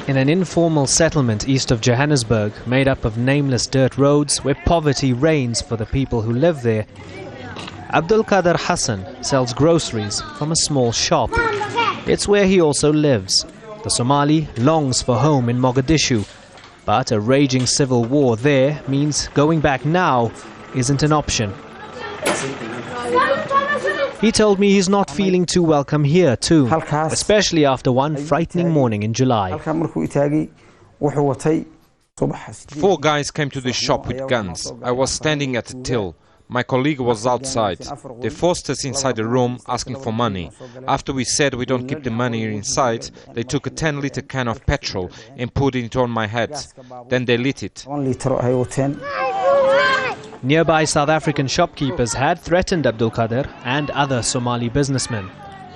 In an informal settlement east of Johannesburg, made up of nameless dirt roads where poverty reigns for the people who live there, Abdul Qadir Hassan sells groceries from a small shop. It's where he also lives. The Somali longs for home in Mogadishu, but a raging civil war there means going back now isn't an option. He told me he's not feeling too welcome here too, especially after one frightening morning in July. 4 guys came to the shop with guns. I was standing at the till. My colleague was outside. They forced us inside a room asking for money. After we said we don't keep the money inside, they took a 10-liter can of petrol and put it on my head. Then they lit it. Nearby South African shopkeepers had threatened Abdul Qadir and other Somali businessmen.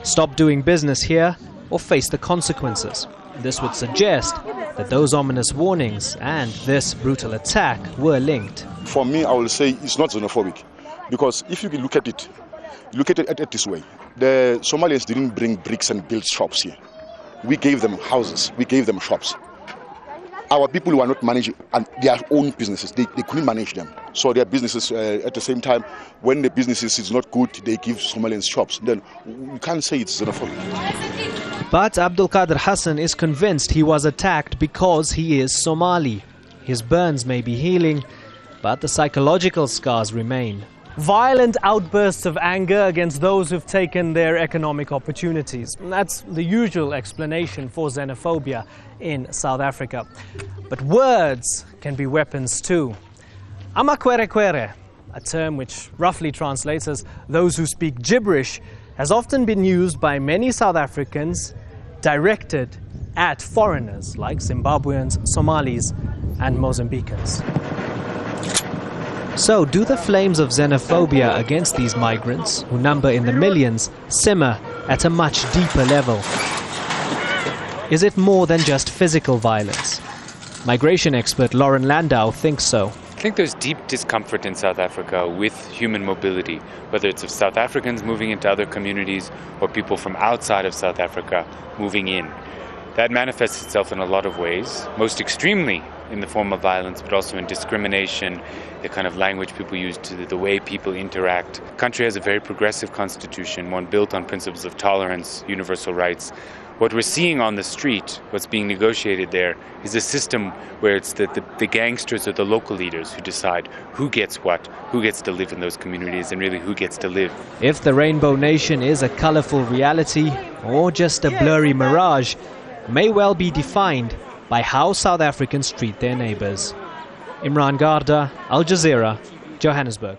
Stop doing business here or face the consequences. This would suggest that those ominous warnings and this brutal attack were linked. For me, I will say it's not xenophobic, because if you look at it this way. The Somalians didn't bring bricks and build shops here. We gave them houses, we gave them shops. Our people were not managing their own businesses. They couldn't manage them. So their businesses, at the same time, when the businesses is not good, they give Somalians shops. Then you can't say it's xenophobic. But Abdul Qadir Hassan is convinced he was attacked because he is Somali. His burns may be healing, but the psychological scars remain. Violent outbursts of anger against those who've taken their economic opportunities. That's the usual explanation for xenophobia in South Africa. But words can be weapons too. Amakwerekwere, a term which roughly translates as those who speak gibberish, has often been used by many South Africans directed at foreigners like Zimbabweans, Somalis and Mozambicans. So, do the flames of xenophobia against these migrants, who number in the millions, simmer at a much deeper level? Is it more than just physical violence? Migration expert LOREN LANDAU thinks so. I think there's deep discomfort in South Africa with human mobility, whether it's of South Africans moving into other communities or people from outside of South Africa moving in. That manifests itself in a lot of ways, most extremely in the form of violence, but also in discrimination, the kind of language people use, the way people interact. The country has a very progressive constitution, one built on principles of tolerance, universal rights. What we're seeing on the street, what's being negotiated there, is a system where it's the gangsters or the local leaders who decide who gets what, who gets to live in those communities, and really who gets to live. If the Rainbow Nation is a colourful reality or just a blurry mirage, may well be defined by how South Africans treat their neighbours. Imran Garda, Al Jazeera, Johannesburg.